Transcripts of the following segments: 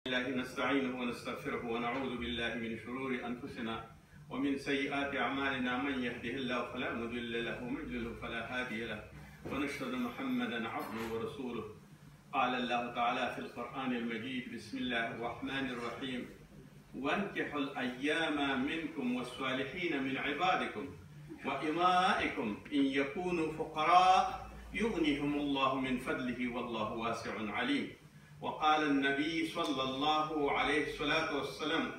الله نستعينه ونستغفره ونعوذ بالله من شرور أنفسنا ومن سيئات أعمالنا. من يهده الله فلا مضل له ومن يضلل فلا هادي له، ونشهد محمدا عبده ورسوله. قال الله تعالى في القرآن المجيد: بسم الله الرحمن الرحيم: وانكحوا الأيام منكم والصالحين من عبادكم وإمائكم إن يكونوا فقراء يغنيهم الله من فضله والله واسع عليم. وقال النبي صلى الله عليه الصلاة والسلام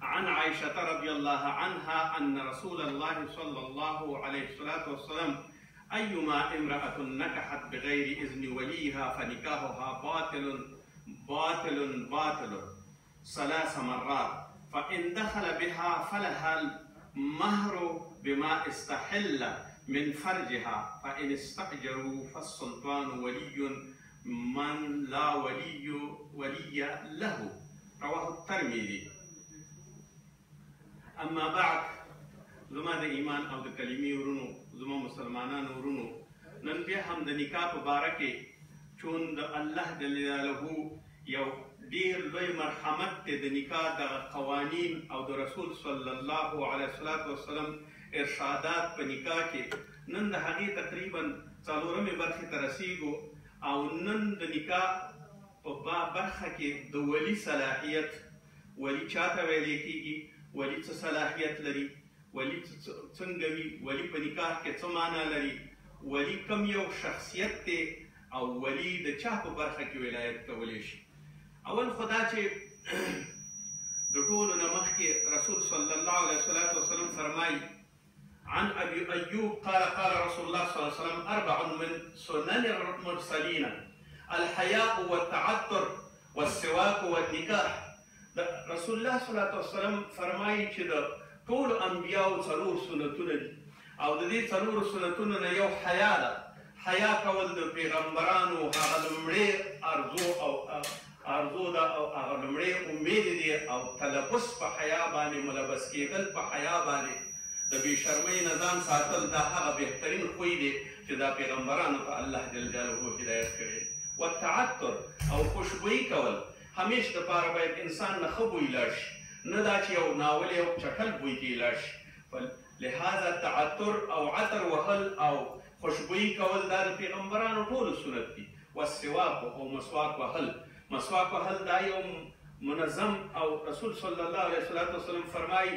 عن عائشة رضي الله عنها أن رسول الله صلى الله عليه الصلاة والسلام: أيما امرأة نكحت بغير إذن وليها فنكاحها باطل 3 مرات، فإن دخل بها فلها المهر بما استحل من فرجها، فإن استأجروا فالسلطان ولي من لا ولي له. رواه الترمذي. اما بعد، زما د ایمان او د کلمې ورونو، زما مسلمانانو ورونو، نن بیا هم د نکاح په باره کې چون د الله جل جلاله یو ډیر لوی مرحمت دی د نکاح د قوانین او د رسول صلی الله علیه وسلم ارشادات په نکاح کې نن د هغې تقریبا 4مې برخې ته رسیږو. او نن د نکاح په برخه کې د ولی صلاحیت، ولی چاته ویلی کیږي، ولی څه صلاحیت لري، ولی څنګه وي، ولی په نکاح کې څه معنا لري، ولی کم یو شخصیت دی، او ولی د چا په برخه کې ولایت کولی شي. اول خدا چې د ټولو نه مخکې رسول صلی الله علیه وسلم فرمایي: عن أبي أيوب قال: قال رسول الله صلى الله عليه وسلم: 4 من سنن المرسلين: الحياء والتعطر والسواك والنكاح. رسول الله صلی الله علیه وسلم فرمایي چې د ټولو انبیاو 4 سنتونه دي، او د دې 4 سنتونو نه یو حیا ده. حیا کول د پیغمبرانو هغه لومړی ارزو ده، او هغه لومړی امید دی، او تلبس په حیا باندې، ملبس کېدل په حیا باندې، د بې شرمۍ نه ځان ساتل، دا هغه بهترین خوی دی چې دا پیغمبرانو ته الله جل جلاله هدایت کړی دی. والتعطر او خوشبویي کول، همیش دپاره باید انسان نه ښه بوی لاړ شي، نه دا چې یو ناولې او چټل بوی کې لاړ شي. لهذا تعطر او عطر وهل او خوشبویي کول دا د پیغمبرانو ټولو سنت دي. والسواک او مسواک وهل، مسواک وهل دا یو منظم، او رسول صلی الله علیه وسلم فرمایي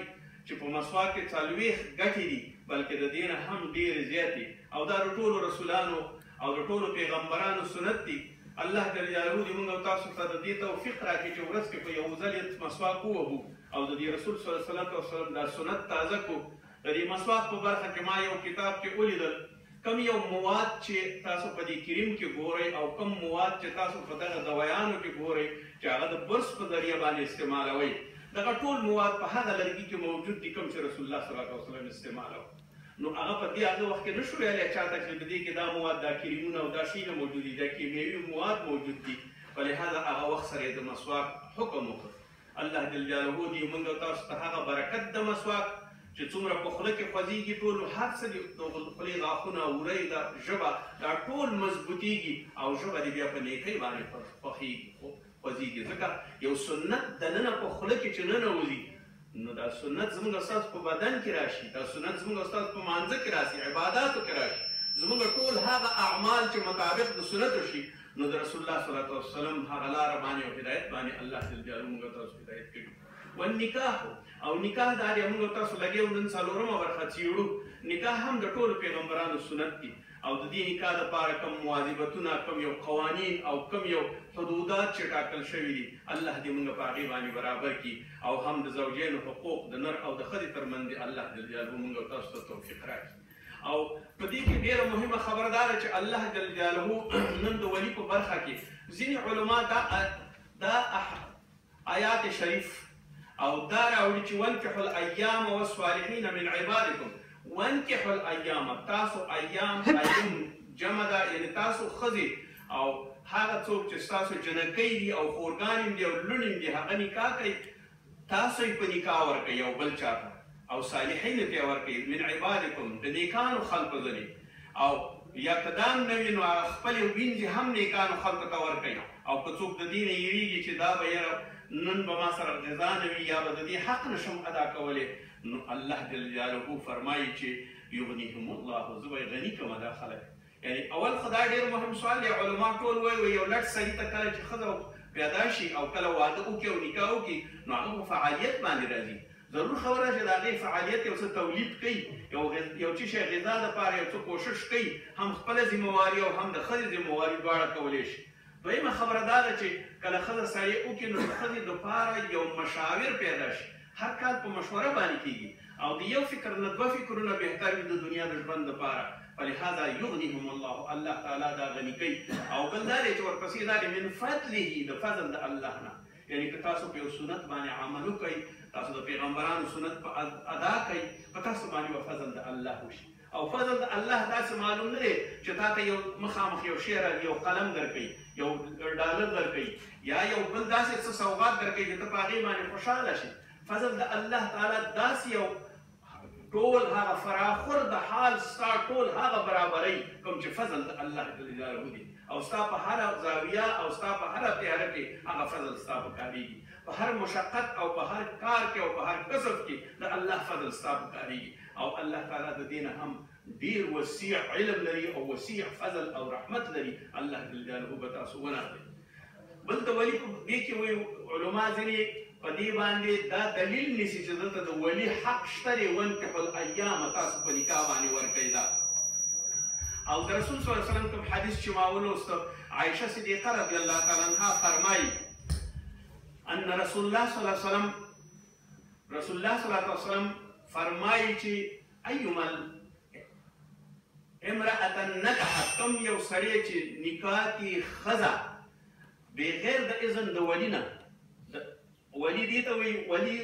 چې په مسواک کې 40 ګټې دي، بلکې د دې نه هم ډېرې زیاتې، او دا د ټولو رسولانو او د ټولو پیغمبرانو سنت دي. الله جل جلاله دې موږ او تاسو ته د دې توفیق راکړي چې ورځ کې په یو ځل مسواک ووهو، او د دې رسول صلی الله علیه وسلم دا سنت تازه کړو. د دې مسواک په برخه کې ما یو کتاب کې ولیدل، کم یو مواد چې تاسو په دې کریم کې ګورئ، او کم مواد چې تاسو په دغه دوایانو کې ګورئ چې هغه د برس په ذریعه باندې استعمالوئ، دغه ټول مواد په هغه لرګي کې موجود دي کوم چې رسول الله صلی الله علیه وسلم استعمالو. نو هغه په دې هغه وخت کې نشو ویلی چاته چې په دې کې دا مواد، دا کریمونه او دا شیونه موجود دي، دا کیمیاوي مواد موجود دي. ولهذا هغه وخت سره یې د مسواک حکم وکړ. الله جل جلاله دې موږ او تاسو ته هغه برکت د مسواک چې څومره په خوله کې خوځېږي، ټول هر څه دي، د خولې غاښونه، وری، دا ژبه، دا ټول مضبوطېږي، او ژبه دې بیا په نیکۍ باندې خوښېږي، خوځېږي. ځکه یو سنت دننه په خوله کې چې ننوځي، نو دا سنت زموږ ستاسو په بدن کې راشي، دا سنت زموږ ستاسو په مانځه کې راشي، عباداتو کې راشي. زموږ ټول هغه اعمال چې مطابق د سنتو شي، نو د رسول الله صلی الله علیه وسلم هغه لاره باندې او هدایت باندې الله جل جلاله موږ تاسو هدایت کړي. والنکاح او نکاح دا دی موږ تاسو لګیو نن 4مه برخه څېړو. نکاح هم د ټولو پیغمبرانو سنت دي، او د دې نکاح دپاره کوم مواظبتونه، کوم یو قوانین او کوم یو حدودات چې ټاکل شوي دي، الله دې موږ په هغې باندې برابر کړي، او هم د زوجینو حقوق د نر او د ښځې ترمنځ دې الله جل جلاله موږ تاسو ته توفیق راکړي. او په دې کې ډېره مهمه خبره دا ده چې الله جل جلاله نن د ولي په برخه کې ځینې علما دا آیات شریف او دا راوړي چې وانکحوا الایام والصالحین من عبادکم. وانکحوا الایام، تاسو ایام جمع ده، یعنی تاسو ښځې او هغه څوک چې ستاسو جنکۍ دي او خورګانې دي او لوڼې دي، هغه نکاح کوي، تاسو یې په نکاح ورکوئ یو بل چاته، او صالحینو ته یې ورکوئ من عبادکم، د نیکانو خلقو ځنې، او یا کدام نه وي نو خپلې وینځې هم نیکانو خلقو ته ورکوئ، او که څوک د دې نه یېرېږي چې دا به یاره نن به ما سره غذا نه وي یا به د دې حق نشم ادا کولی، نو الله جل جلاله فرمایي چې یغنیهم الله، زه به یې غني کړم دا خلک. یعنی اول خو دا ډېر مهم سوال دی. علما ټول وایي یو لټ سړي ته کله چې ښځه پیدا شي او کله واده وکړي او نکاح وکړي نو هغه په فعالیت باندې راځي. ضرور خبره چې د هغې فعالیت یو څه تولید کوي، یو څه شی غذا دپاره یو څه کوشش کوي، هم خپله ذمهواري او هم د ښځې ذمهواري دواړه کولی شي. دویمه خبره دا ده چې کله ښځه سړی وکړي نو د ښځې دپاره یو مشاور پیدا شي. هر کال په مشوره باندې کېږي او د یو فکر نه دوه فکرونه بهتر وي د دنیا د ژوند دپاره. فلهذا یغنیهم الله، الله تعالی دا غني کوي. او بل دا دی چې ورپسې دا دی من فضله، د فضل د الله نه. یعنی که تاسو په یو سنت باندې عمل وکئ، تاسو د پیغمبرانو سنت په ادا کوئ، په تاسو باندې به فضل د الله وشي. او فضل د الله داسې معلوم نه دی چې تا ته یو مخامخ یو شی راځي، یو قلم درکوي، یو ډالر درکوي، یا یو بل داسې څه سوغات درکوي چې ته په هغې باندې خوشحاله شي. فضل د الله تعالی داسې یو ټول هغه فراخور د حال ستا ټول هغه برابرۍ کوم چې فضل د الله جل جلاله دی. او ستا په هره زاویه او ستا په هره تیاره کې هغه فضل ستا په کارېږي. په هر مشقت او په هر کار کې او په هر کسب کې د الله فضل ستا په کارېږي. او الله تعالی د دې نه هم ډېر وسیع علم لري او وسیع فضل او رحمت لري. الله جل جلاله به تاسو ونغلي. بل د ولي په دې کې وایي علما ځینې په دې باندې دا دلیل نیسي چې دلته د ولي حق شته دی، وانکحوا الایام، تاسو په نکاح باندې ورکوئ دا. او د رسول صلی الله علیه وسلم کوم حدیث چې ما ولوسته، عایشه صدیقه رضی الله تعالی عنها فرمایي ان رسول الله صلی الله علیه وسلم فرمایي چې ایما امرأة نکحت، کوم یو سړی چې نکاح کې ښځه بغیر د اذن د ولي نه، ولی دې ته وایي ولی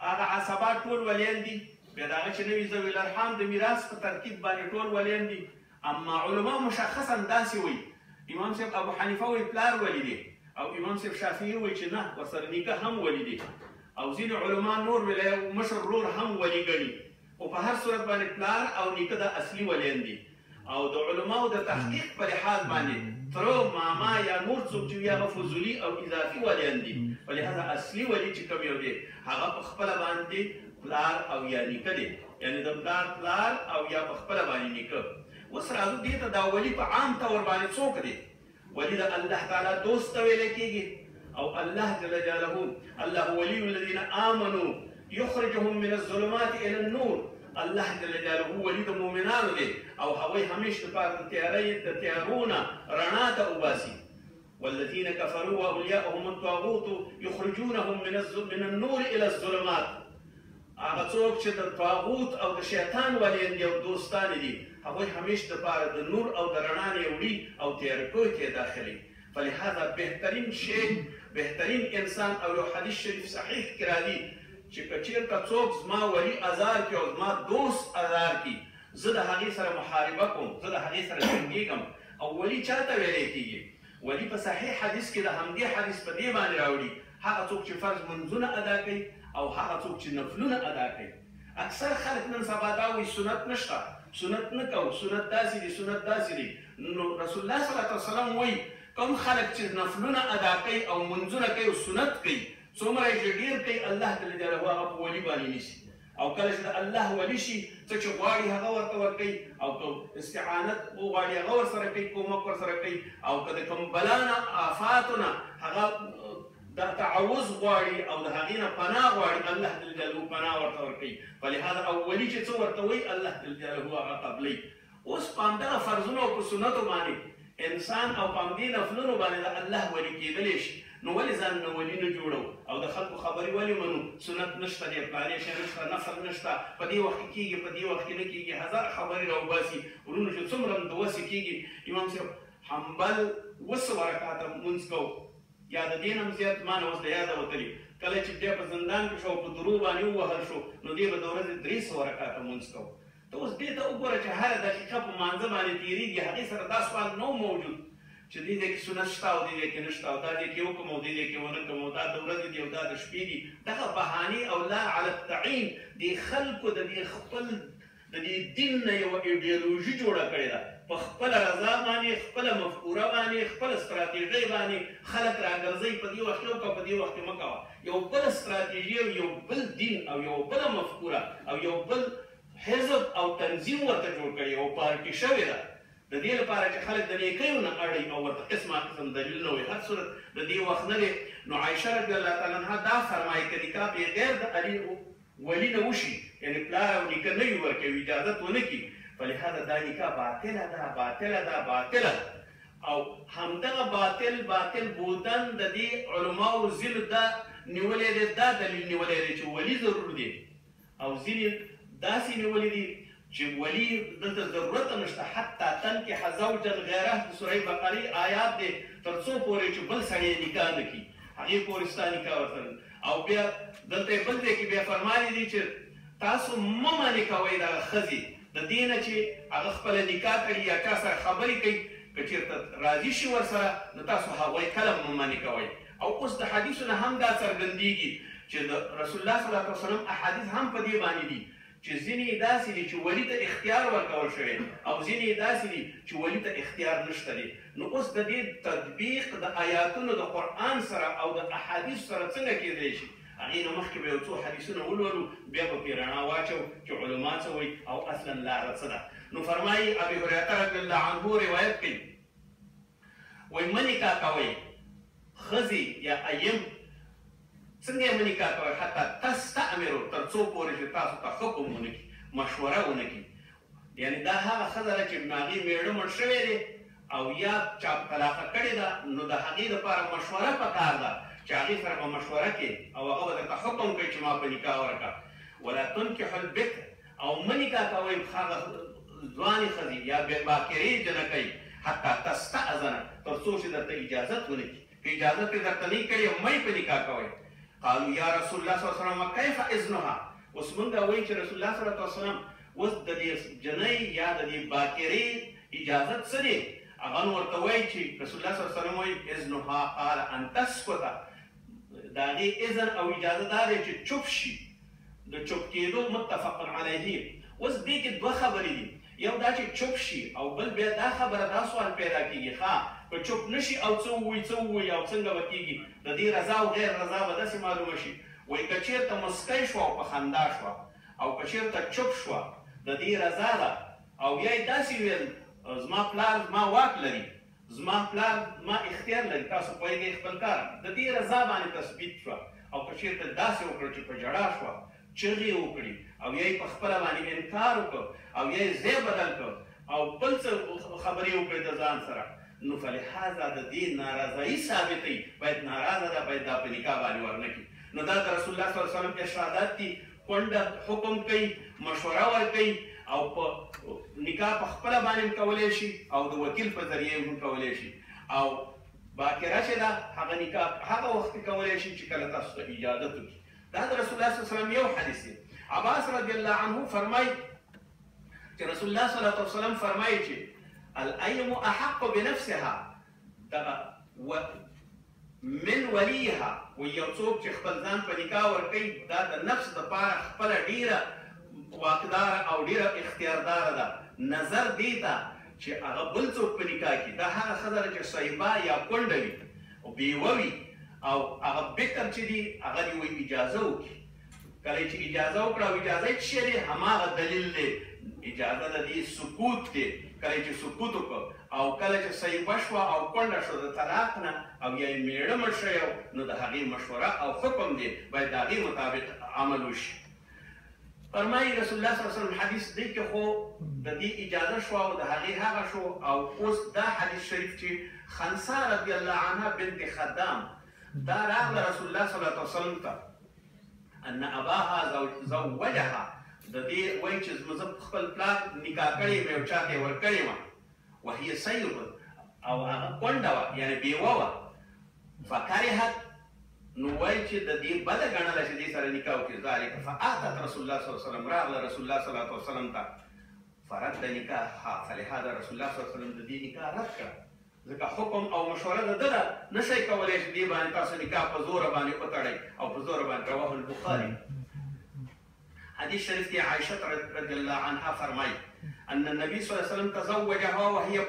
هغه عصبات ټول ولیان دي، بیا د هغه چې نه وي ذوي الارحام د میراث په ترتیب باندې ټول ولیان دي. اما علما مشخصا داسې وایي. امام صاحب ابو حنیفه وایي پلار ولی دی، او امام صاحب شافعي وایي چې نه ورسره نیکه هم ولی دی، او ځینې علما نور ویلی مشر ورور هم ولی ګڼي. خو په هر صورت باندې پلار او نیکه دا اصلي ولیان دي. او د علماو د تحقیق په لحاظ باندې تره، ماما یا نور څوک چې وي هغه فضولي او اضافي ولیان دي. ولهذا اصلي ولي چې کوم یو دی هغه په خپله باندې پلار او یا نیکه دی، یعنې د پلار پلار او یا په خپله باندې نیکه. اوس راځو دې ته دا ولي په عام طور باندې څوک دی؟ ولي د الله تعالی دوست ته ویلی کېږي. او الله جل جلاله الله ولي الذین آمنوا یخرجهم من الظلمات الى النور، الله جل جلاله ولي د مؤمنانو دی او هغوی همیش دپاره د تیارو نه رڼا ته وباسي. والذین کفروا واولیاءهم الطاغوت یخرجونهم من النور الى الظلمات، هغه څوک چې د طاغوت او د شیطان ولیان دي او دوستان دي، هغوی همیش دپاره د نور او د رڼا نه یې وړي او تیارکیو کې یې داخلي. فلهذا بهترین شی، بهترین انسان، او یو حدیث شریف صحیح کې راځي چې که چېرته څوک زما ولي ازار کړي او زما دوست ازار کړي، زه د هغې سره محاربه کوم، زه د هغې سره جنګېږم. او ولي چا ته ویلی کېږي؟ ولي په صحیح حدیث کې د همدې حدیث په دې باندې راوړي هغه څوک چې فرض منځونه ادا کوي او هغه څوک چې نفلونه ادا کوي. اکثر خلک نن سبا دا وایي سنت نشته، سنت نه کوو، سنت داسې دي، سنت داسې دي. نو رسول الله صلی الله علیه وسلم وایي کوم خلک چې نفلونه ادا کوي او منځونه کوي او سنت کوي، څومره یې چې ډېر کوي الله جل جلاله هغه په ولي باندې نیسي. او کله چې د الله ولي شي، څه چې غواړي هغه ورته ورکوي، او که استعانت وغواړي هغه ورسره کوي، کومک ورسره کوي. او که د کوم بلا نه آفاتو نه هغه د تعوذ غواړي او د هغې نه پناه غواړي، الله جل جلاله پناه ورته ورکوي. فلهذا او ولي چې څه ورته وایي الله جل جلاله هغه قبلوي. اوس په همدغه فرضونو او په سنتو باندې انسان او په همدې نفلونو باندې د الله ولي کېدلی شي. نو ولې ځان نه ولي نه جوړو او د خلکو خبرې ولې منو؟ سنت نشته دی، پلانې شی نشته، نفل نشته، په دې وخت کې کېږي، په دې وخت کې نه کېږي، هزار خبرې راوباسي. ورونو چې څومره د وسې کېږي، امام صاحب حنبل 200 رکعاته لمونځ کوو، یا د دې نه هم زیات ما نه اوس د یاده وتلي. کله چې بیا په زندان کې شو په درو باندې ووهل شو، نو دې به د ورځې 300 رکعاته لمونځ کوو. ته اوس دې ته وګوره چې هره دقیقه په مانځه باندې تېرېږي، هغې سره دا سوال نه موجود چې دې ځای کې سنت شته او دې ځای کې نشته، او دا ځای کې وکړم او دې ځای کې ونه کړم، او دا د ورځې دي او دا د شپې دي. دغه بهانې او لا علی التعین دې خلکو د دې خپل د دې دین نه یوه ایډیالوژي جوړه کړې ده په خپل رضا باندې خپل مفکوره باندې خپل استراتیژي باندې خلک راګرځي په دې وخت کې په دې وخت کې مکوه. یو بل استراتیژي او یو بل دین او یو بل مفکوره او یو بل حزب او تنظیم ورته جوړ کړي او پارټي شوې ده د دې لپاره چې خلک د نیکیو نه اړي او ورته قسمه قسم دلیل نه وي. هر صورت د دې وخت نه دی. نو عایشه رضی الله تعالی عنها دا فرمایي که نکاح بغیر د علي ولي نه وشي یعنی پلار او نیکه نه وي ورکوي اجازت ونه کړي فلهذا دا نکاح باطله ده باطله ده باطله ده. او همدغه باطل بودن د دې علماو ځینو دا نیولې دی دا دلیل نیولې دی چې ولي ضرور دی او ځینې داسې نیولې دي چې ولي دلته ضرورت نشته حتی تنکح زوجا غیره د سورې بقرې آیات دی تر څو پورې چې بل سړی نکاح نه کړي هغې پورې ستا نکاح ورسره. او بیا دلته بل ځای کې بیا فرمایي دي چې تاسو مه منې کوئ دغه ښځې د دې نه چې هغه خپله نکاح کړي یا چا سره خبرې کوي که چېرته راضي شي ورسره نو تاسو هغوی کله مه منې کوئ. او اوس د حدیثو نه هم دا څرګندېږي چې د رسول الله صلی الله علیه وسلم احادیث هم په دې باندې دي چې ځینې داسې دي چې ولي ته اختیار ورکول شوی او ځینې داسې دي چې ولي ته اختیار نشته دی. نو اوس د دې تطبیق د آیاتونو د قرآن سره او د احادیث سره څنګه کېدلی شي هغې نه مخکې به یو څو حدیثونه ولولو بیا به پرې رڼا واچو چې علما څه وایي او اصلا لاره څه ده. نو فرمایي ابي هریره رضی الله عنه روایت کوي وایي مه نکاح کوئ ښځې یا ایم څنګه یې مه نکاح کوئ حتی تستأمرو تر څو پورې چې تاسو ته حکم ونه کړي مشوره ونه کړي. یعنې دا هغه ښځه ده چې هغې مېړه مړ شوی دی او یا چا طلاقه کړې ده نو د هغې دپاره مشوره پکار ده چې هغې سره به مشوره کې او هغه به درته حکم کوي چې ما په نکاح ورکړه. ولا تنکحوا البکر او مه نکاح کوئ هغه ځوانې ښځې یا باکرې جنکۍ حتی تستأذنه تر څو چې درته اجازت ونه کړي. که اجازت یې درته نه کړې مه یې په نکاح کوئ. قالوا یا رسول الله صلی الله علیه وسلم کیف اذنها. اوس موږ وایو چې رسول الله صلی الله علیه وسلم اوس د دې جنۍ یا د دې باکرې اجازت څه دی هغه نو ورته وایي چې رسول الله صلی الله علیه وسلم وایي اذنها قال ان تسکت د هغې اذن او اجازه دا دی چې چوپ شي د چوپ کېدو متفق علیه. اوس دې کې دوه خبرې دي یو دا چې چوپ شي او بل بیا دا خبره دا سوال پیدا کېږي ښه که چوپ نشي او څه ووایي او څنګه به کېږي د دې رضا او غیر رضا به داسې معلومه شي. وایي که چېرته مسکی شوه او په خندا شوه او که چېرته چوپ شوه د دې رضا ده او یا یې داسې ویل زما پلار زما واک لري زما پلار زما اختیار لري تاسو پوهېږئ خپل کار د دې رضا باندې تثبیت شوه او که چېرته داسې وکړه چې په ژړا شوه چغې وکړي او یا یې په خپله باندې انکار وکړ او یا یې ځای بدل کړ او بل څه خبرې وکړې د ځان سره نو فلهذا د دې ناراضایي ثابتوي باید ناراضه ده باید دا په نکاح باندې ورنه کړي. نو دا د رسول الله صلی الله علیه وسلم ارشادات دي کونډه حکم کوي مشوره ورکوي او په نکاح په خپله باندې هم کولی شي او د وکیل په ذریعه هم کولی شي او باکره چې ده هغه نکاح هغه وخت کې کولی شي چې کله تاسو ته اجازت وکړي. دا د رسول الله صلی الله علیه وسلم یو حدیث دی. عباس رضی الله عنه فرمایي چې رسول الله صلی الله علیه وسلم فرمایي چې الایم احق بنفسها دغه من ولیها و یو څوک چې خپل ځان په نکاح ورکوي دا د نفس دپاره خپله ډېره واکداره او ډېره اختیارداره ده نظر دې ته چې هغه بل څوک په نکاح کړي دا هغه ښځه ده چې صیبه یا کونډه وي او بیوه وي او هغه بکر چې دي هغه دې وایي اجازه وکړي. کله چې اجازه وکړه او اجازه یې څه شی دی هماغه دلیل دی اجازه د دې سکوت دی. کله چې سکوت وکړ او کله چې صیبه شوه او کونډه شوه د طلاق نه او یا یې مېړه مړ شوی نو د هغې مشوره او حکم دی باید د هغې مطابق عمل وشي. فرمایي رسول الله صلی الله علیه وسلم حدیث دی کې خو د دې اجازه شوه او د هغې هغه شو او اوس دا حدیث شریف چې خنسا رضی الله عنها بنت خدام دا راغله رسول الله صلی الله علیه وسلم ته ان اباها زوجها د دې وایي چې زه خپل پلار نکاح کړې یم یو چا ته یې ورکړې وه وهي سیب او هغه کونډه وه یعنې بیوه وه فکرهت نو وایي چې د دې بده ګڼله چې دې سره نکاح وکړي ذلک فاتت رسول الله صلی الله علیه وسلم راغله رسول الله صلی الله علیه وسلم ته فرد نکاحها فلهذا رسول الله صلی الله علیه وسلم د دې نکاح رد کړه ځکه حکم او مشوره د ده ده نشئ کولی چې دې باندې تاسو نکاح په زوره باندې وتړئ او په زوره باندې رواه البخاري. حدیث شریف کې عائشه رضی الله عنها فرمایي ان النبي صلی الله علیه وسلم تزوجها وهي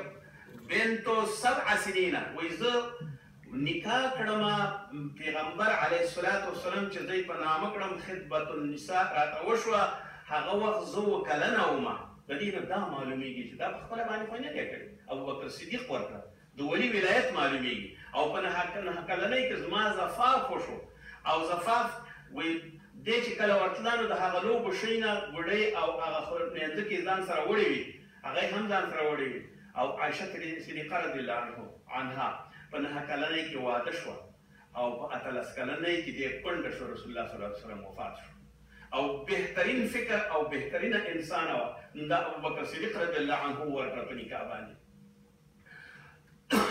بنت 7 سنين. وایي زه نکاح کړم پیغمبر علیه الصلاة والسلام چې دوی په نامه کړم خطبة النساء راته وشوه، هغه وخت زه 7 کلنه وم. د دې نه دا معلومیږي چې دا په خپله باندې خو نه دی کړی، ابوبکر صدیق ورکړه، د ولي ولایت معلومیږي. او په 9 کلنۍ کې زما زفاف وشو، او زفاف وایي دی چې کله ورتله نو د هغه لوبو شی نه بوډۍ او هغه مینځه کې ځان سره وړې وي، هغه یې هم ځان سره وړې وي. او عایشه صدیقه رضی الله عنها په 9 کلنۍ کې واده شوه، او په 18 کلنۍ کې دې کونډه شو، رسول الله صلی الله علیه وسلم وفات شو. او بهترین فکر او بهترینه انسان وه، دا ابوبکر صدیق رضی الله عنه ورکړه په نکاح باندې.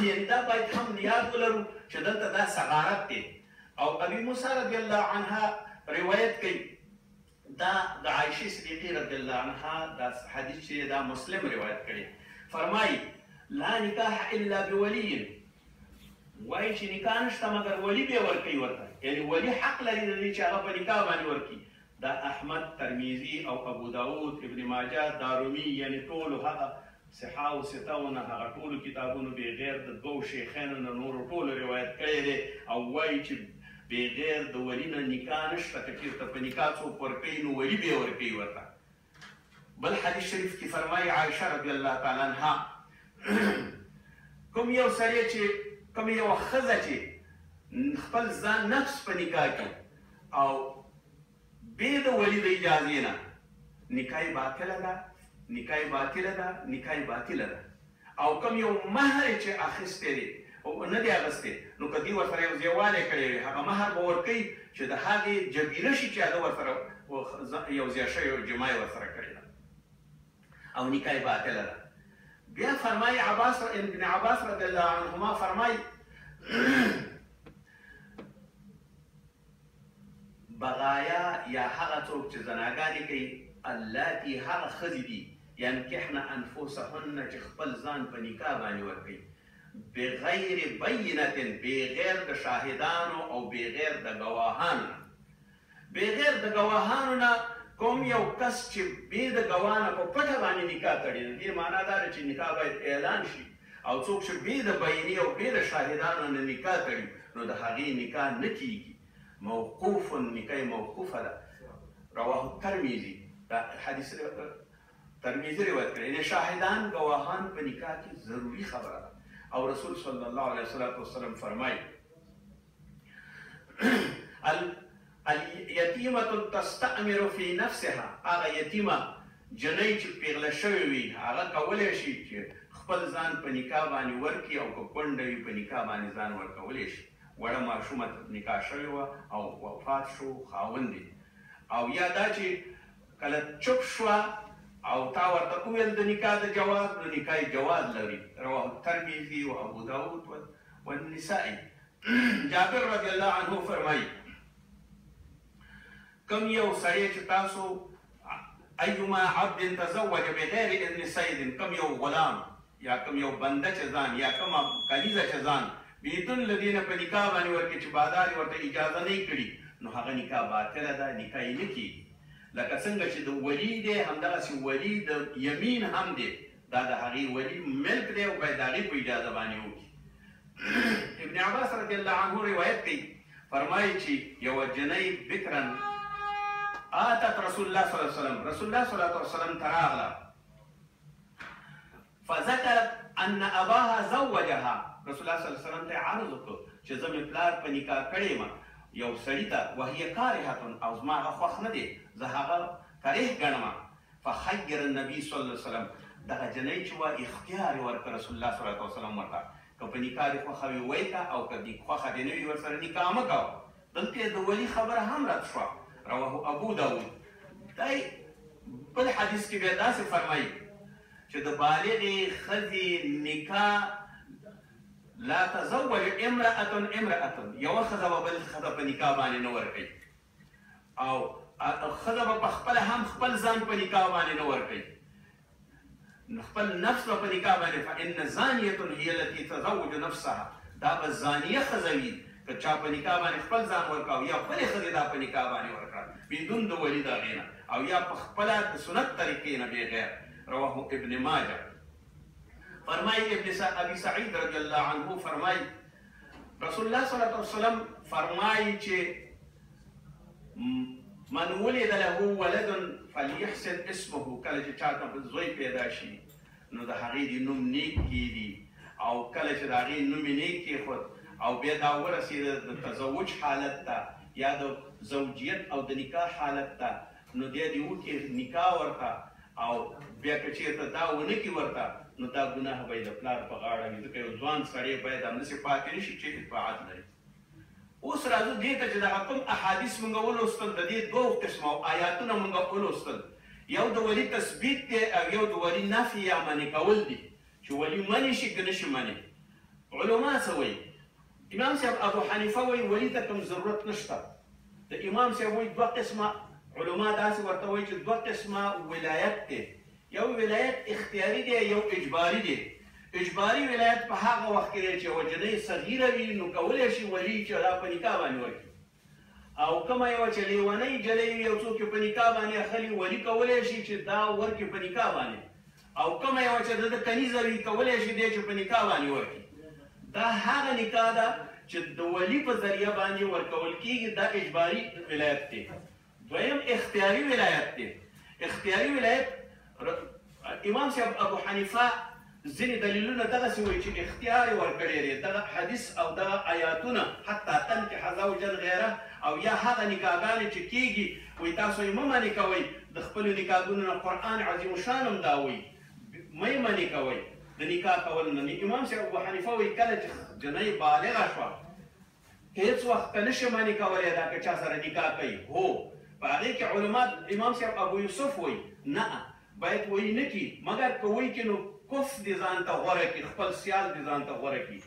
یعنې دا باید هم یاد ولرو چې دلته دا صغارت دی. او ابي موسی رضی الله عنها روایت کوي، دا د عایشې صدیقې رضی الله عنها دا حدیث چې دا مسلم روایت کړی، فرمایي لا نکاح الا بولي، وایي چې نکاح نشته مګر ولي به ورکوي ورته، یعنی ولي حق لري د دې چې هغه په نکاح باندې ورکړي. دا احمد، ترمذي او ابو داود، ابن ماجه، دارمي، یعنی ټولو هغه صحاح او ستاونه هغه ټولو کتابونو بغیر د 2 شیخانو نه نورو ټولو روایت کړی دی. او وایي چې بغیر د ولي نه نکاح نشته، که چېرته په نکاح څوک ورکوي نو ولي به ورکوي ورته. بل حدیث شریف کې فرمایي عایشه رضی الله تعالی عنها، کوم یو سړی چې کوم یوه ښځه چې خپل ځان نفس په نکاح کې او بې د ولي د اجازې نه، نکاح یې باطله ده، نکاح یې باطله ده، نکاح یې باطله ده. او کوم یو مهر چې اخیستی دی او نه دی اخیستی، نو که دوی ورسره یو ځایوالی کړی وي، هغه مهر به ورکوي چې د هغې جبیره شي چې هغه ورسره یو ځای شوی جماع یې ورسره کړې ده، او نکاح یې باطله ده. بیا فرمایي ابن عباس رضی الله عنهما فرمایي بغایا یا هغه څوک چې زناګانې کوي، اللاتی هغه ښځې دي ینکحن انفسهن چې خپل ځان په نکاح باندې ورکوي، بغیر بینة، بغیر د شاهدانو او بغیر د ګواهانو نه. بغیر د ګواهانو نه کوم یو کس چې بې د ګواه نه په پټه باندې نکاح کړي، د دې معنا دا ده چې نکاح باید اعلان شي. او څوک چې بې د بینې او بې د شاهدانو نه نکاح کړي، نو د هغې نکاح نه کېږي. موقوف، نکاح موقوفه ده. رواه الترمذي، دا حدیث ترمذي روایت کړی. یعنې شاهدان ګواهان په نکاح کې ضروري خبره ده. او رسول صلی الله علیه وسلم فرمایي الیتیمة تستأمر فی نفسها، هغه یتیمه جنۍ چې پیغله شوې وي هغه کولی شي چې خپل ځان په نکاح باندې ورکړي، او که کونډه وي په نکاح باندې ځان ورکولی شي. وړه ماشومه نکاح شوې وه او وفات شو خاوند یې، او یا دا چې کله چوپ شوه او تا ورته وویل د نکاح د جواز، نو نکاح جواز لري. رواه الترمذي و ابو داود والنسائي. جابر رضی الله عنه فرمایي کوم یو سړی چې تاسو ایما عبد تزوج بغیر اذن سید، کوم یو غلام یا کوم یو بنده چې ځان یا کومه کلیزه چې ځان بیدون له دې نه په نکاح باندې ورکړي چې بادار یې ورته اجازه نه کړي، نو هغه نکاح باطله ده، نکاح یې نه کېږي. لکه څنګه چې د ولي دی همدغسې ولي د یمین هم دی، دا د هغې ولي ملک دی او باید د هغې په اجازه باندې وکړي. ابن عباس رضی الله عنه روایت کوي، فرمایي چې یوه جنۍ بکرن آتت رسول الله صلی الله علیه وسلم، رسول الله صلی الله علیه وسلم ته راغله، فذکرت ان اباها زوجها، رسول الله صلی الله علیه وسلم ته عرض وکړو چې زه مې پلار په نکاح کړې یم یو سړي ته، وهي کارهة، او زما هغه خوښ نه دی، زه هغه کریه ګڼم. فخیر النبي صلی الله علیه وسلم، دغه جنۍ چې وه اختیار یې ورکړه رسول الله صلی الله علیه وسلم ورته، که په نکاح دې خوښه وي ویې کړه، او که دې خوښه دې نه وي ورسره نکاح مه کوه. دلته د ولي خبره هم رد شوه. رواه ابو داود. دی بل حدیث کې بیا داسې فرمایي چې د بالغې ښځې نکاح لا تزوج امرأة، یوه ښځه به بل ښځه په نکاح باندې نه ورکوي، او ښځه به په خپله هم خپل ځان په نکاح باندې نه ورکوي، خپل نفس به په نکاح باندې. فإن زانیة هي التي تزوج نفسها، دا به زانیه ښځه وي که چا په نکاح باندې خپل ځان ورکاو، یا بلې ښځې دا په نکاح باندې ورکړه بدون د ولي د هغې نه، او یا په خپله د سنت طریقې نه بغیر. رواه ابن ماجه. فرمای ابي سعید رضی الله عنه فرمای رسول الله صلی الله علیه وسلم فرمای چې من ولد له ولد فليحسن اسمه، کله چې چاته زوی پیدا شي نو د هغې د نوم نیک کیږي، او کله چې د هغې نوم یې نیک کیښود او بیا دا ورسېده د تزوج حالت ته یا د زوجیت او د نکاح حالت ته، نو دی دې وکړي نکاح ورته، او بیا که چېرته دا ونه کړي ورته نو دا ګناه به یې د پلار په غاړه وي، ځکه یو ځوان سړی باید همداسې پاتې نه شي چې اطاعت لري. اوس راځو دې ته چې دغه کوم احادیث مونږ ولوستل، د دې دوه قسمه آیاتونه مونږ ولوستل، یو د ولي تثبیت دی او یو د ولي نفي یا منع کول دي، چې ولي منع شي که نه شي منع. علما څه وایي؟ امام صاحب ابو حنیفه وایي ولي ته کوم ضرورت نشته. د امام صاحب وایي دوه قسمه علما داسې ورته وایي چې دوه قسمه ولایت دی، یو ولایت اختیاري دی یو اجباري دی. اجباري ولایت په هغه وخت کې دی چې یوه جنۍ صغیره وي نو کولی شي ولي چې دا په نکاح باندې ورکړي، او کومه یوه چې لیونۍ جلۍ وي یو څوک یې په نکاح باندې اخلي ولي کولی شي چې دا ورکړي په نکاح باندې، او کومه یوه چې د کنیزه وي کولی شي دی چې په نکاح باندې ورکړي. دا هغه نکاح ده چې د ولي په ذریعه باندې ورکول کېږي، دا اجباري ولایت دی. دویم اختیاري ولایت دی. اختیاري ولایت امام صاحب ابو حنیفه ځینې دلیلونه دغسې وایي چې اختیار یې ورکړی دی، دغه حدیث او دغه آیاتونه حتی تنکح زوجا غیره او یا هغه نکاحګانې چې کېږي وایي تاسو یې مه منې کوئ، د خپلو نکاحګانو نه قرآن عظیم الشان هم دا وایي مه یې منې کوئ د نکاح کول نه. امام صاحب ابو حنیفه وایي کله چې جنۍ بالغه شوه هېڅ وخت ته نشي منې کولی دا که چا سره نکاح کوي. هو په هغې کې علما امام صاحب ابو یوسف وایي نه باید وایي نه کړي، مګر که وایي کړي نو کفر دې ځان ته غوره کړي، خپل سیال دې ځان ته غوره کړي.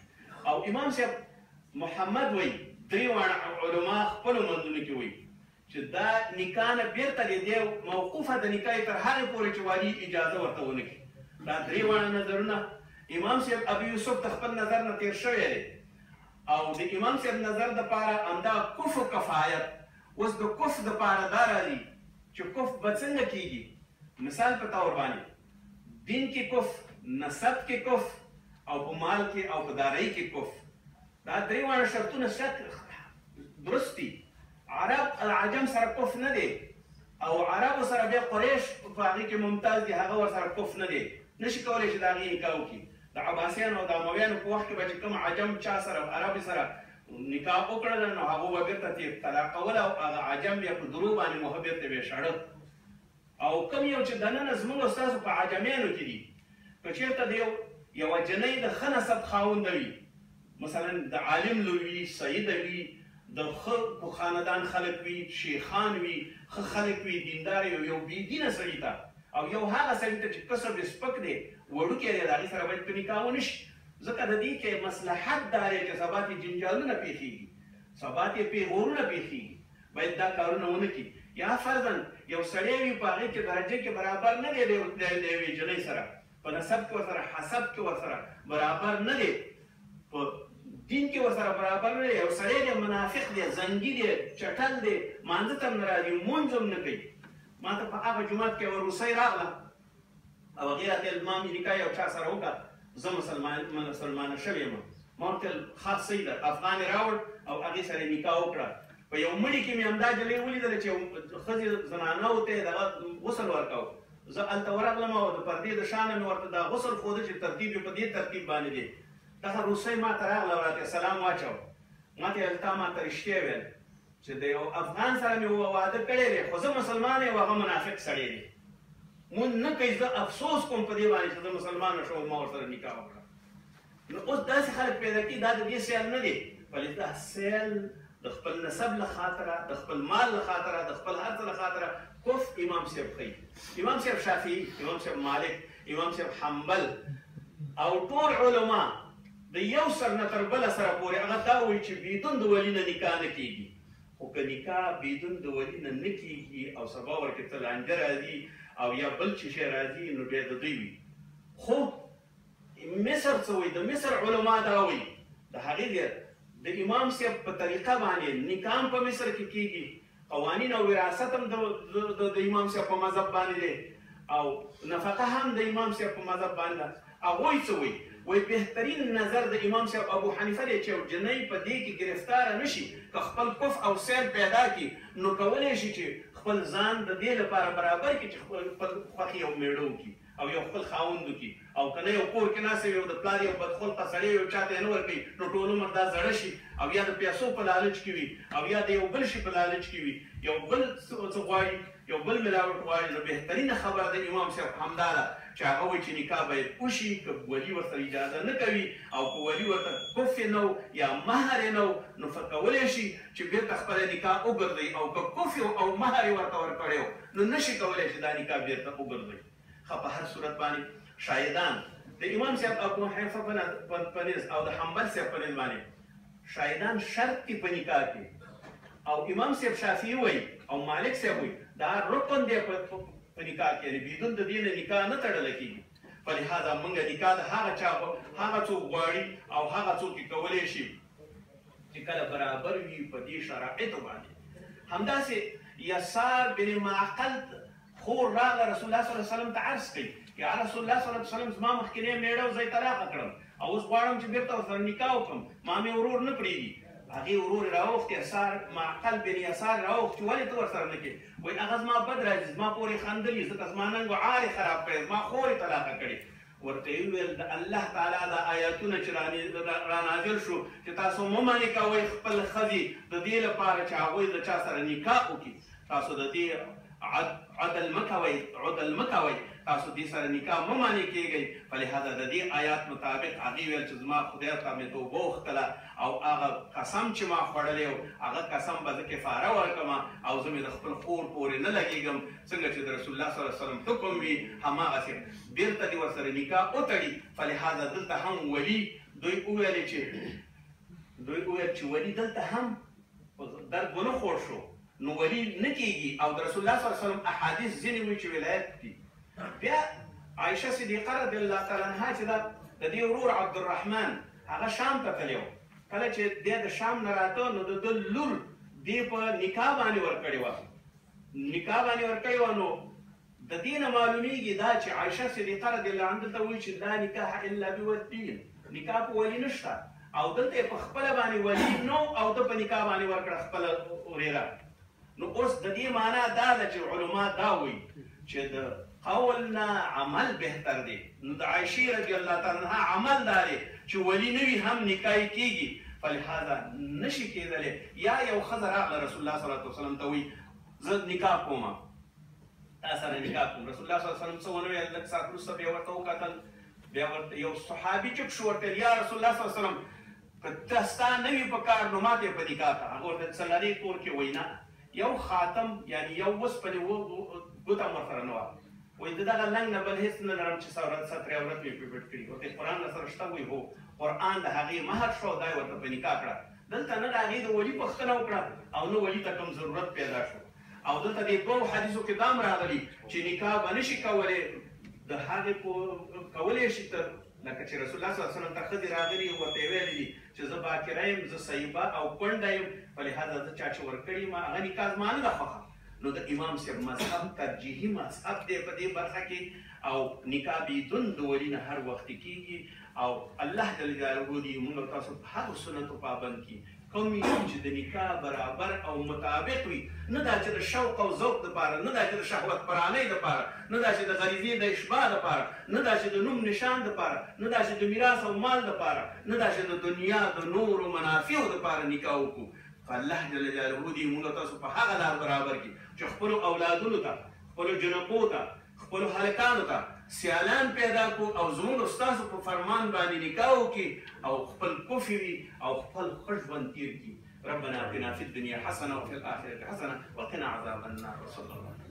او امام صاحب محمد وایي درې واړه علما خپلو منځونو کې وایي چې دا نکاح نه بېرته دی موقوفه د نکاح تر هغې پورې چې والي اجازه ورته ونه کړي. دا درې واړه نظرونه امام صاحب ابو یوسف د خپل نظر نه تېر شوی دی، او د امام صاحب نظر دپاره همدا کفر کفایت. اوس د کفر دپاره دا راځي چې کفر به څنګه کېږي. مثال په طور باندې دین کې کفر، نسب کې کفر، او په مال کې او په دارایي کې کفر. دا درې واړه شرطونه درست دي. عرب العجم سره کفر نه دی، او عربو سره بیا قریش په هغې کې ممتاز دي، هغه ورسره کفر نه دی، نشي کولی چې د هغې نکاح وکړي. د عباسیانو او د امویانو په وخت کې به چې کوم عجم چا سره عرب سره نکاح وکړله نو هغه به بېرته طلاقول او هغه عجم بیا په درو باندې مو بېرته به یې شړل. او کوم یو چې دننه زموږ ستاسو په عجمیانو کې دي، که چېرته د یوه جنۍ د ښه نسب خاونده وي، مثلا د عالم لور وي، سیده وي، د ښه خاندان خلک وي، شیخان وي، ښه خلک وي، دیندار یو بېدینه سړي ته، او یو هغه سړي ته چې کسب یې سپک دی وړوکی دی، د هغې سره باید په نکاح ونه شي، ځکه د دې کې مصلحت دا دی چې سبا ته جنجالونه پېښېږي، سبا ته پیغورونه پېښېږي، باید دا کارونه ونه کړي. یا فرضاً یو سړی وي په هغې کې درجه کې برابر نه دی د یوې جنۍ سره، په نسب کې ورسره حسب کې ورسره برابر نه دی، په دین کې ورسره برابر نه دی، یو سړی دی منافق دی، زنګي دی، چټل دی، مانځه ته هم نه راځي، لمونځ هم نه کوي. ما ته په هغه جومات کې یوه روسۍ راغله او هغې راته ما مې نکاح یو چا سره وکړه، زه مسلمانه شوې یم. ما ورته ویل ښه صحیح ده، افغان یې راوړ او هغې سره یې نکاح وکړه. په یو مړي کې مې همدا جلۍ ولیدله چې ښځې زنانهو ته یې دغه غسل ورکاوه. زه هلته ورغلم او د پردې د شا نه مې ورته دا غسل ښوده چې ترتیب یې په دې ترتیب باندې دی. دغه روسۍ ما ته راغله او راته سلام واچوه. ما ته یې ویل تا ما ته رښتیا ویل چې د یو افغان سره مې واده کړی دی، خو زه مسلمان یم او هغه منافق سړی دی، مونږ نه کوي. زه افسوس کوم په دې باندې چې زه مسلمانه شوم ما ورسره نکاح وکړه. نو اوس داسې خلک پیدا کړي، دا د دې سیال نه دی، بلکې دا سیال د خپل نسب له خاطره، د خپل مال له خاطره، د خپل هر څه له خاطره کفر امام صاحب ښیي. امام صاحب شافعي، امام صاحب مالک، امام صاحب حنبل او ټول علما د یو سر نه تر بله سره پورې هغه دا وایي چې بیدون د ولي نه نکاح نه کېږي. خو که نکاح بیدون د ولي نه نه کېږي او سبا ورکې ته لانجه راځي او یا بل څه شی راځي نو بیا د دوی وي. خو مصر څه وایي؟ د مصر علما دا وایي د هغې د امام صاحب په طریقه باندې نکاح هم په مصر کې کېږي، قوانین او وراثت هم د امام صاحب په مذهب باندې دی، او نفقه هم د امام صاحب په مذهب باندې هغوی څه وایي وایي بهترین نظر د امام صاحب ابو حنیفه دی چې جنۍ په دې کې ګرفتاره نشي که خپل کف او سیل پیدا کړي نو کولی شي چې خپل ځان د دې لپاره برابر کړي چې خپل خوښي یو میړه وکړي او یو خپل خاوند وکړي او که نه یو کور کې ناست وي او د پلار یو بدخلقه سړی یو چاته یې نه ورکوي نو ټول عمر دا زړه شي او یا د پیسو په لالچ کې وي او یا د یو بل شي په لالچ کې وي یو بل څه غواړي یو بل ملاوټ غواړي نو بهترینه خبره د امام صاحب همدا ده چې هغه وایي چې نکاح باید وشي که ولي ورته اجازه نه کوي او که ولي ورته کف یې نه یا مهر یې نه نو کولی شي چې بېرته خپله نکاح وګرځوي او که کف او مهر یې ورته ورکړی نو نشي کولی چې دا نکاح بېرته وګرځوي. په هر صورت باندې شاهدان د امام صاحب ابو حنیفه په نظر او د حنبل صاحب په نظر باندې شاهدان شرط دي په نکاح کې او امام صاحب شافعي وایي او مالک صاحب وایي دا رکن دی په نکاح کې یعنې بدون د دې نه نکاح نه تړلی کېږي په لحاظه موږ نکاح د هغه څوک غواړي او هغه څوک یې کولی شي چې کله برابر وي په دې شرایطو باندې. همداسې یسار بن معقل خور راغله رسول الله صلی الله علیه وسلم ته عرض کوي یا رسول الله صلی الله علیه وسلم زما مخکینی میړه او زه یې طلاقه کړم او اوس غواړم چې بېرته ورسره نکاح وکړم ما مې ورور نه پرېږدي. هغې ورور یې راوغوښت یسار معقل بن یسار یې راوغوښت چې ولې ته ورسره نه کوې وایي هغه زما بد راځي زما پورې خندلي ځکه زما ننګ و عار یې خراب کړی زما خور یې طلاقه کړې. ورته یې وویل د الله تعالی دا آیاتونه چې رانازل شو چې تاسو مه منې کوئ خپل ښځې د دې لپاره چې هغوی د چا سره نکاح وکړي تاسو د دې عدل مکوئ تاسو دې سره نکاح مه مانع کېږئ. په لحاظه د دې آیات مطابق هغې ویل چې زما خدای ته مې توبه وختله او هغه قسم چې ما خوړلی و هغه قسم به زه کفاره ورکړم او زه مې د خپل خور پورې نه لګېږم څنګه چې د رسول الله صلی الله علیه وسلم حکم وي هماغسې بېرته دې ورسره نکاح وتړي. په لحاظه دلته هم ولي دوی وویل چې ولي دلته هم درد ونه خور شو نو ولي نه کېږي او د رسول الله صلی الله علیه وسلم احادیث ځینې وایي چې ولایت دي. بیا عایشه صدیقه رضی الله تعالی عنها چې د دې ورور عبدالرحمن هغه شام ته تللی و کله چې دی د شام نه راته نو د ده لور دې په نکاح باندې ورکړې وه نو د دې نه معلومیږي دا چې عایشه صدیقه رضی الله عنها دلته وایي چې لا نکاح الا بولي نکاح په ولي نشته او دلته یې په خپله باندې ولي نو او ده په نکاح باندې ورکړه خپله ورېره. نو اوس د دې معنا دا ده چې علما دا وایي چې د قول نه عمل بهتر دی. نو د عایشې رضی الله تعالی عنها عمل دا دی چې ولي نه وي هم نکاح یې کېږي. فلهذا نشي کېدلی یا یو ښځه راغله رسول الله صلی الله علیه وسلم ته وایي زه نکاح کوم تا سره نکاح کوم. رسول الله صلی الله علیه وسلم څه ونه ویل لږ ساعت وروسته بیا ورته وکتل بیا ورته یو صحابي چوپ شو ورته یا رسول الله صلی الله علیه وسلم که ته ستا نه وي په کار نو ماته یې په نکاح کړه. هغه ورته څه لرې کور کې وایي نه یو خاتم یعنی یو وسپنې ګوته هم ورسره نه وه وایي د دغه لنګ نه بل هېڅ نه لرم چې سترې عورت مې پې پټ کړي. ورته قرآن راسره شته وایي هو قرآن د هغې مهر شو دا یې ورته په نکاح کړه. دلته نه د هغې د ولي پوښتنه وکړه او نه ولي ته کوم ضرورت پیدا شو. او دلته دې دوو حدیثو کې دا هم راغلي چې نکاح به نشي کولی د هغې کولی شي تر لکه چې رسول الله صلی الله علیه وسلم ته ښځې راغلي ورته یې ویلي دي چې زه باکره یم زه صیبه او کونډه یم په لحاظه زه چا چې ورکړي ما هغه نکاح زما نه ده خوښه. نو د امام صاحب مذهب ترجیحي مذهب دی په دې برخه کې او نکاح بدون د ولي نه هر وخت کېږي او الله جل جلاله دې موږ تاسو په هغو سنتو پابند کړي کوم چې د نکاح برابر او مطابق وي نه دا چې د شوق او ذوق دپاره نه دا چې د شهوت پرانۍ دپاره نه دا چې د غریزې د اشباع دپاره نه دا چې د نوم نشان دپاره نه دا چې د میراث او مال دپاره نه دا چې د دنیا د نورو منافعو دپاره نکاح وکړو. الله جل جلاله دې موږ تاسو په هغه لار برابر کړي چې خپلو اولادونو ته خپلو جنکو ته خپلو هلکانو ته سیالان پیدا کړو او زموږ ستاسو په فرمان باندې نکاح وکړي او خپل کفر وي او خپل ښه ژوند تېر کړي. ربنا اتنا فی الدنیا حسنه وفي الاخرة حسنه وقنا عذاب النار. وصلی الله